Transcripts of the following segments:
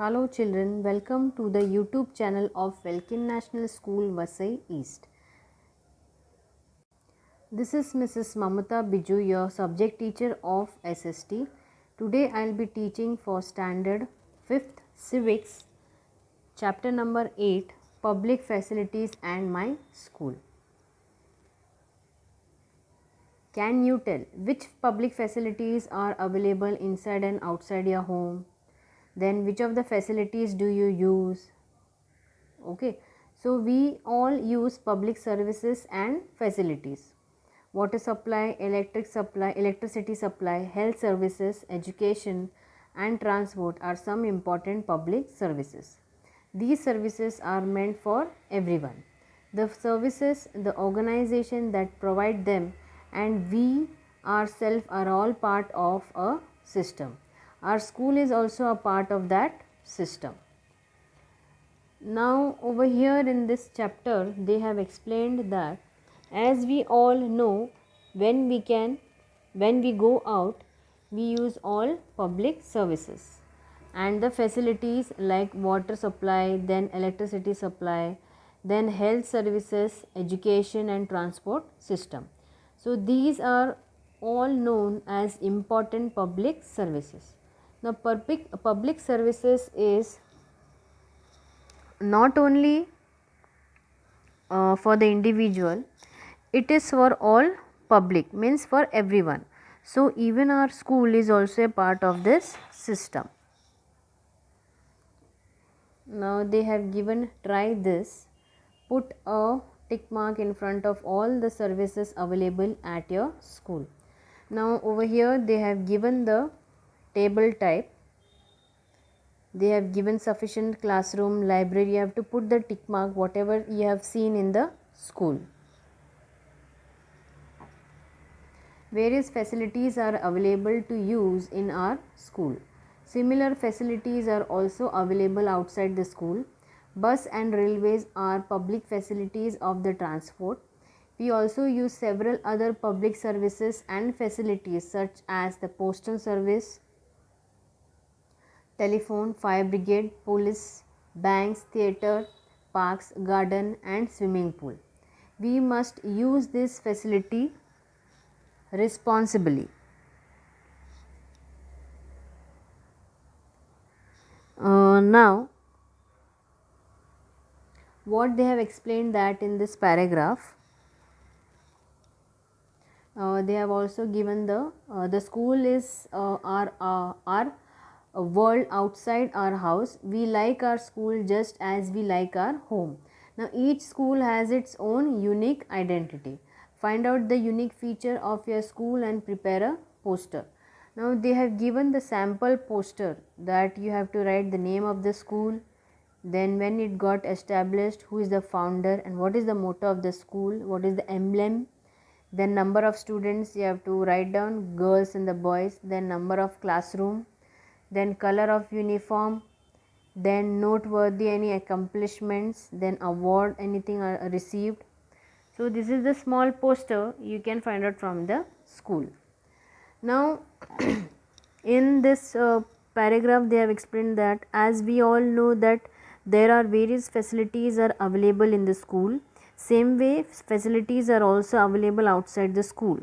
Hello children, welcome to the YouTube channel of Welkin National School, Vasai East. This is Mrs. Mamata Biju, your subject teacher of SST. Today I will be teaching for standard 5th Civics, chapter number 8, Public Facilities and My School. Can you tell which public facilities are available inside and outside your home? Then which of the facilities do you use? Okay, so we all use public services and facilities: water supply, electricity supply, health services, education and transport are some important public services. These services are meant for everyone. The services, the organization that provide them, and we ourselves are all part of a system. Our school is also a part of that system. Now over here in this chapter they have explained that, as we all know, when we go out we use all public services and the facilities like water supply, then electricity supply, then health services, education and transport system. So these are all known as important public services. Now public services is not only for the individual, it is for all public, means for everyone. So even our school is also a part of this system. Now they have given, try this, put a tick mark in front of all the services available at your school. Now over here they have given the table type. They have given sufficient classroom, library. You have to put the tick mark whatever you have seen in the school. Various facilities are available to use in our school. Similar facilities are also available outside the school. Bus and railways are public facilities of the transport. We also use several other public services and facilities such as the postal service, telephone, fire brigade, police, banks, theatre, parks, garden and swimming pool. We must use this facility responsibly. Now what they have explained that in this paragraph, they have also given the school is our world outside our house. We like our school just as we like our home. Now each school has its own unique identity. Find out the unique feature of your school and prepare a poster. Now they have given the sample poster that you have to write the name of the school, then when it got established, who is the founder and what is the motto of the school, what is the emblem, then number of students you have to write down, girls and the boys, then number of classroom, then color of uniform, then noteworthy any accomplishments, then award anything received. So this is the small poster you can find out from the school. Now in this paragraph they have explained that, as we all know that there are various facilities are available in the school, same way facilities are also available outside the school.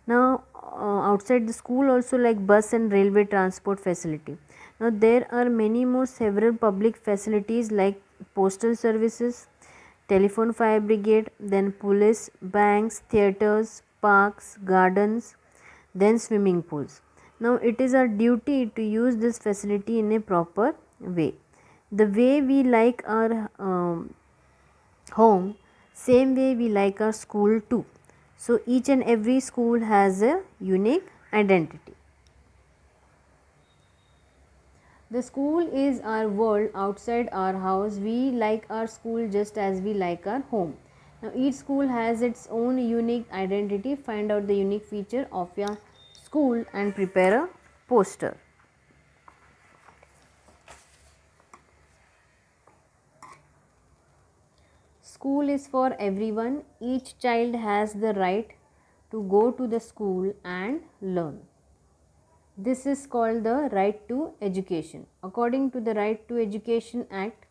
Now outside the school also, like bus and railway transport facility. Now there are many more several public facilities like postal services, telephone, fire brigade, then police, banks, theatres, parks, gardens, then swimming pools. Now it is our duty to use this facility in a proper way. The way we like our home, same way we like our school too. So each and every school has a unique identity. The school is our world outside our house. We like our school just as we like our home. Now each school has its own unique identity. Find out the unique feature of your school and prepare a poster. School is for everyone. Each child has the right to go to the school and learn. This is called the Right to Education. According to the Right to Education Act,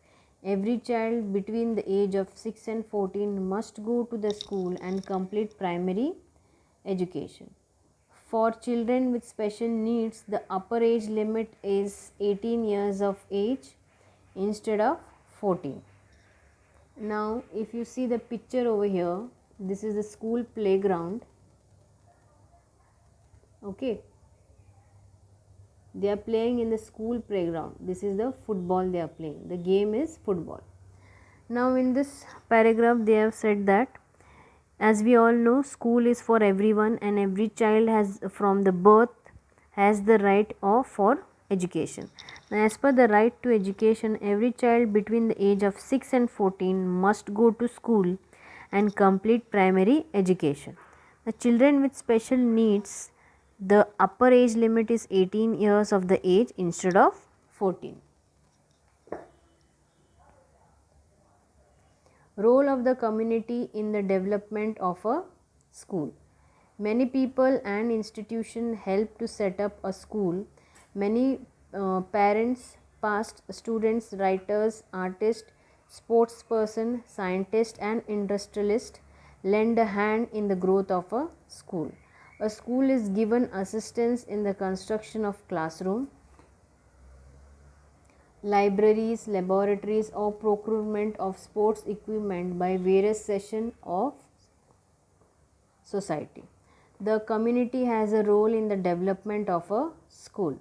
every child between the age of 6 and 14 must go to the school and complete primary education. For children with special needs, the upper age limit is 18 years of age instead of 14. Now, if you see the picture over here, this is the school playground. Okay, they are playing in the school playground. This is the football they are playing. The game is football. Now, in this paragraph, they have said that as we all know, school is for everyone, and every child has from the birth has the right of for education. Now, as per the right to education, every child between the age of 6 and 14 must go to school and complete primary education. The children with special needs, the upper age limit is 18 years of the age instead of 14. Role of the community in the development of a school. Many people and institutions help to set up a school. Many parents, past students, writers, artists, sportsperson, scientists and industrialists lend a hand in the growth of a school. A school is given assistance in the construction of classroom, libraries, laboratories or procurement of sports equipment by various sections of society. The community has a role in the development of a school.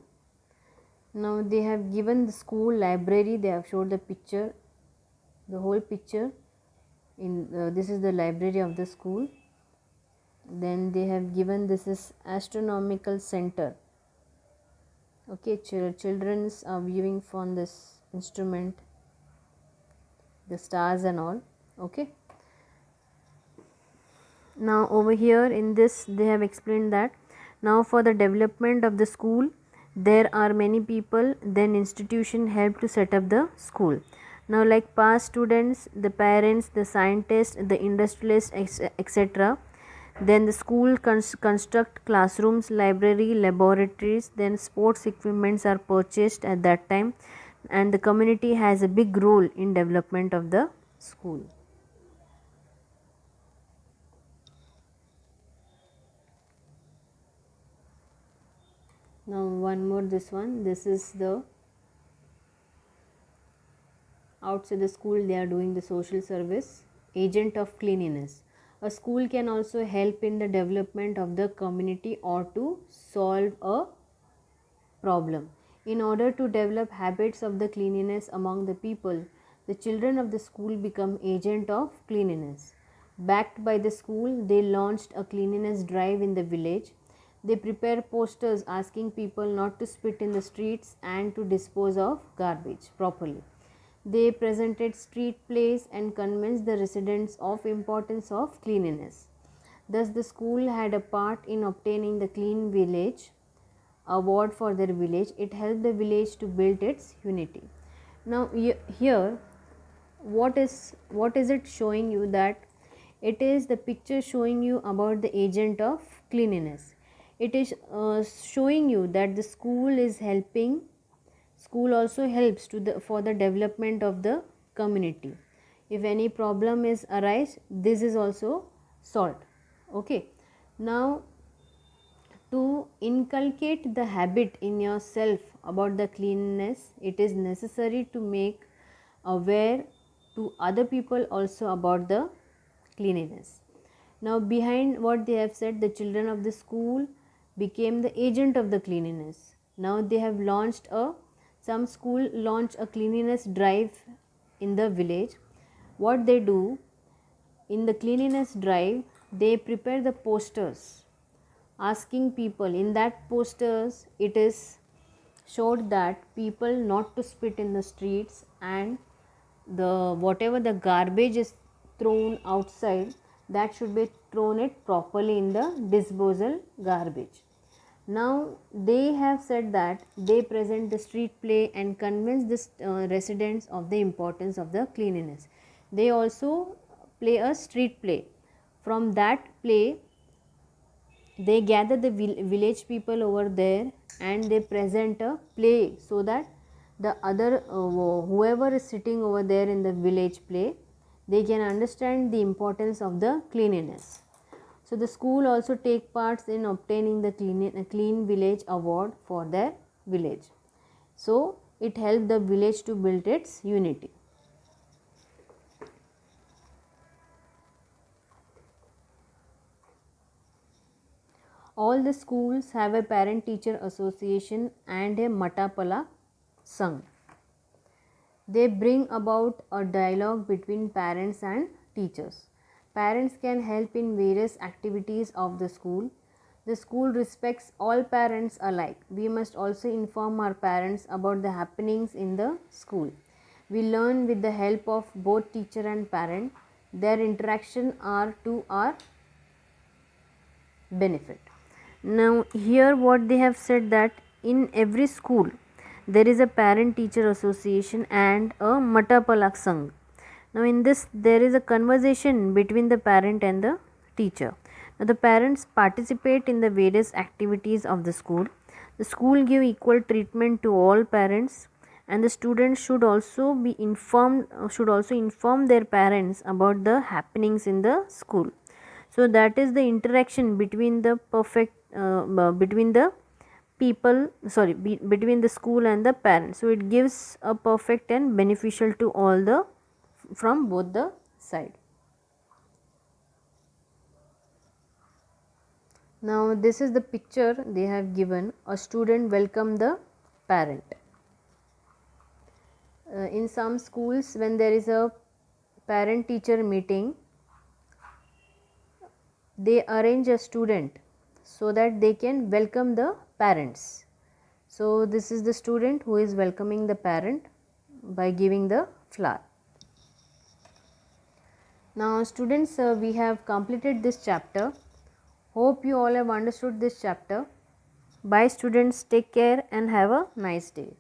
Now they have given the school library, they have showed the picture, the whole picture. This is the library of the school. Then they have given this is astronomical center. Okay, children are viewing from this instrument, the stars and all. Okay. Now over here in this they have explained that now for the development of the school there are many people, then institution help to set up the school. Now like past students, the parents, the scientists, the industrialists etc. Then the school construct classrooms, library, laboratories, then sports equipments are purchased at that time, and the community has a big role in development of the school. Now one more, this is the outside the school they are doing the social service, agent of cleanliness. A school can also help in the development of the community or to solve a problem. In order to develop habits of the cleanliness among the people, the children of the school become agent of cleanliness. Backed by the school, they launched a cleanliness drive in the village. They prepare posters asking people not to spit in the streets and to dispose of garbage properly. They presented street plays and convinced the residents of importance of cleanliness. Thus the school had a part in obtaining the Clean Village award for their village. It helped the village to build its unity. Now here what is it showing you? That it is the picture showing you about the agent of cleanliness. It is showing you that the school is helping. School also helps to for the development of the community. If any problem is arise, this is also solved. Okay. Now to inculcate the habit in yourself about the cleanliness, it is necessary to make aware to other people also about the cleanliness. Now behind what they have said, the children of the school became the agent of the cleanliness. Now they have launched some school launch a cleanliness drive in the village. What they do in the cleanliness drive, they prepare the posters asking people. In that posters it is showed that people not to spit in the streets, and the whatever the garbage is thrown outside, that should be thrown it properly in the disposal garbage. Now they have said that they present the street play and convince the residents of the importance of the cleanliness. They also play a street play. From that play they gather the village people over there and they present a play so that the other whoever is sitting over there in the village play, they can understand the importance of the cleanliness. So the school also take parts in obtaining the clean village award for their village. So it helped the village to build its unity. All the schools have a parent teacher association and a Matapala Sangh. They bring about a dialogue between parents and teachers. Parents can help in various activities of the school. The school respects all parents alike. We must also inform our parents about the happenings in the school. We learn with the help of both teacher and parent. Their interaction are to our benefit. Now here what they have said, that in every school there is a parent teacher association and a Matapala Sangh. Now in this there is a conversation between the parent and the teacher. Now the parents participate in the various activities of the school. The school give equal treatment to all parents, and the students should also inform their parents about the happenings in the school. So that is the interaction between the between the between the school and the parents. So it gives a perfect and beneficial to all the from both the side. Now this is the picture they have given. A student welcome the parent. In some schools, when there is a parent teacher meeting, they arrange a student so that they can welcome the parents. So this is the student who is welcoming the parent by giving the flower. Now students, we have completed this chapter. Hope you all have understood this chapter. Bye students, take care and have a nice day.